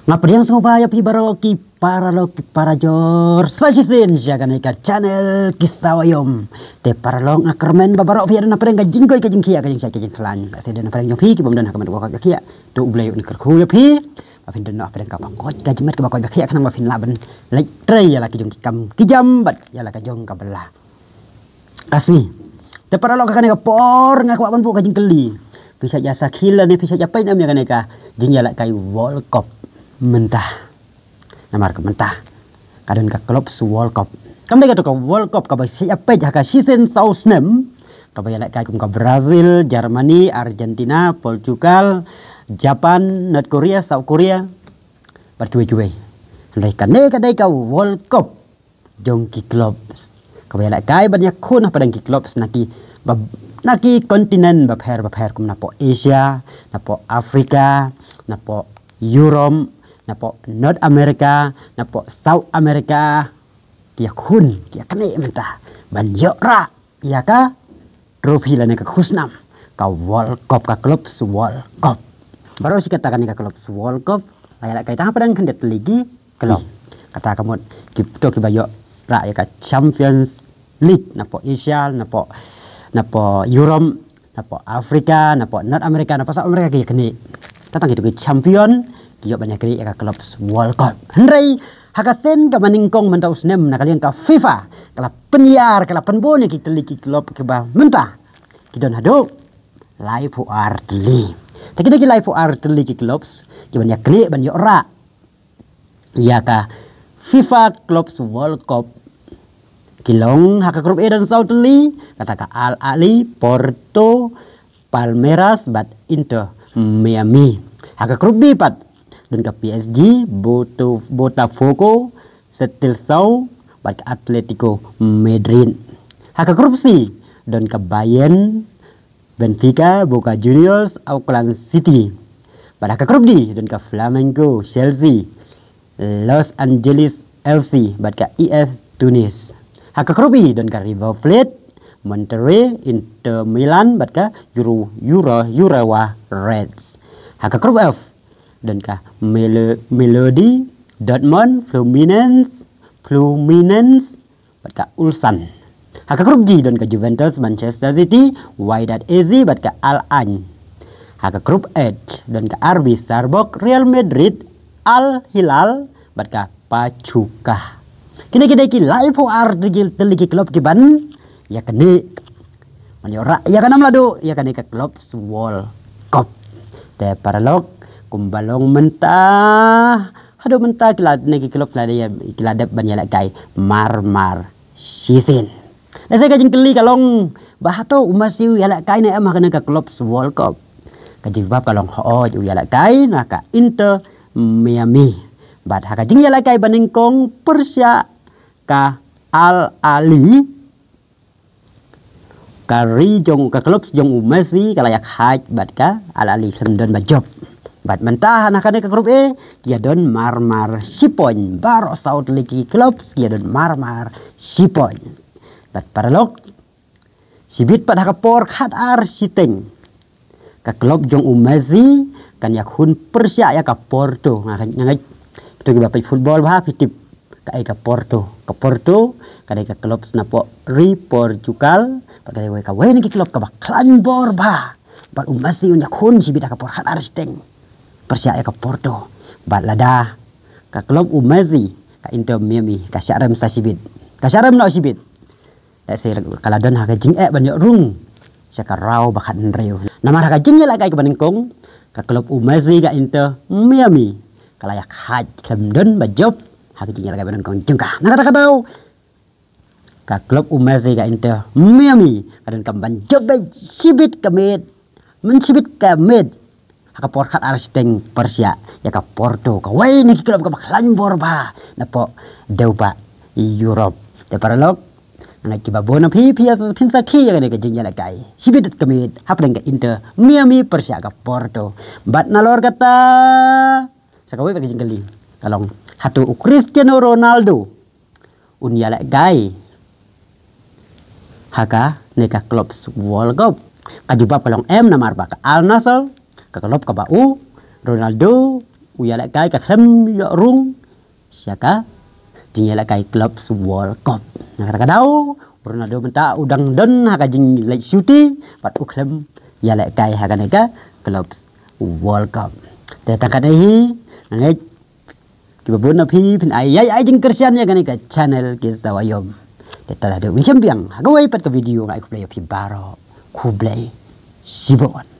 Ngapriang semua bahaya pi baroki para jor sajisin jaga neka channel kisah wayom te para long akermen babarok pi na pereng jingkoi jingkia jing klan se den pereng pi ki bomdan hakaman wakak kia tu blay un kerku ya pi apin den pereng ka pangkot gajimat ka bakoi kia kana mafin laban lek tre ya laki jong kam kijam bat ya laki jong ka belah kasih te para long ka neka por ngaku aban bu ka jingkeli bisa jasa kila ni bisa japai namnya ka neka jing ya lak kai World Cup mentah namar ke mentah kadang ka klub World Cup kami ka to ka World Cup ka ba siapa ka season sausnem ka ba lak kai ka Brazil, Germany, Argentina, Portugal, Japan, North Korea, South Korea bercuai-cuai andai ka ne ka dai ka World Cup jong ki klub ka ba lak kai banyak kun padang ki klub naki kontinen bapher kum na po Asia na po Afrika na po Europe na po North America na po South America kia kun kia kene mentah banyak ra iya ka trofi la ka khusnam ka World Cup ka klub World Cup baru si katakan ka klub World Cup aya kai tang padang kendet ligi klub kata kamu kipto ki bayo ra ya ka Champions League na po Asia na po Europe na po Afrika na po North America na po South America kia kene tatang itu ki champion kiyo banyak kali ka klub World Cup hendrai hakasen ka maningkong mentau snem na kalian ka FIFA kala penyiar kala penbone ki teliki klub ke ba mentah kidon hado live art li tak kita live art li ki klub ki banyak kali banyak ora ya ka FIFA Club World Cup kilong haka grup E dan South li kata ka Al Ahly, Porto, Palmeiras, bat Inter Miami haka grup B pat dan ke PSG, Botafogo, Stilsau, bat ke Atletico Madrid. Haka grup C dan ke Bayern, Benfica, Boca Juniors, Auckland City. Pada haka grup D dan ke Flamengo, Chelsea, Los Angeles FC, bat ke IS Tunis. Haka grup E dan ke River Plate, Monterrey, Inter Milan, bat ke Urawa Reds. Haka grup F dan ka Melody, Dortmund, Fluminense, bat ka Ulsan. Haka grup G dan ka Juventus, Manchester City, Wydad AZ, bat ka Al Ain. Haka grup H dan ka RB Sarbok, Real Madrid, Al Hilal, bat ka Pachuca. Kini ki live ar deliki klub ki ban ya kene maniora ya kana mlado ya kane ka klub World Cup te paralog kumbalong mentah hado mentah kilad neki klub kiladap banyala kai marmar sisin na saya kajing keli kalong bahato umasiu yala kai na emah kana ka klub World Cup kajibab kalong ho yala kai na ka Inter Miami bat hakajing yala kai baningkong Persia ka Al Ahly kari jong ka klub jong Messi kalayak haj bat ka Al Ahly London bajob bat mentah anak ke grup E kia don marmar sipoin baro South League Club kia don marmar sipoin bat paralog sibit pat hakapor khat ar siteng ka klub jong Messi kan yakun Persia ya ka Porto ngai itu bapai football bah pitip ka Porto kadai ka klub snapo Portugal kadai ka ni klub ka baklan bor bah bat Messi yakun sibit hakapor khat ar siteng Persia ka Porto bat lada ka klub Messi ka Inter Miami ka syaram sibit ka syaram no sibit saya kaladon ha ka jing banyak rung saka raw bakat reu nama ha ka jing la kai ka baningkong ka klub Messi ka Inter Miami kalayak haj kemdon bajob ha ka jing la kai baningkong jengka na kata tau ka klub Messi ka Inter Miami kadan kam banjob sibit kamet mensibit kamet haka porkat arsteng Persia ya ka Porto ka wai ni klub ka baklan borba na po deuba Europe te paralog na kibabona pias pinsa ki ya ka jingya la kai sibit kamit hapdeng ka Inter Miami Persia ka Porto bat nalor kata sakawe ka jingkali kalong hatu Cristiano Ronaldo unya la kai haka ne ka klub World Cup kajuba kalong M na marba ka Al Nassr ka klub ka bau Ronaldo uya lại cái cả khăm yo rung siaka jing lại cái club World Cup nah kata kadau Ronaldo menta udang den haka jing like syuti pat uklem ya lại cái haka neka club World Cup te tangkat hi ngai coba bun api pin ai jing kersian ya kan ke channel Kisah Wayom te ta de win champion haka wai pat ke video ngai ku play api baro ku play sibon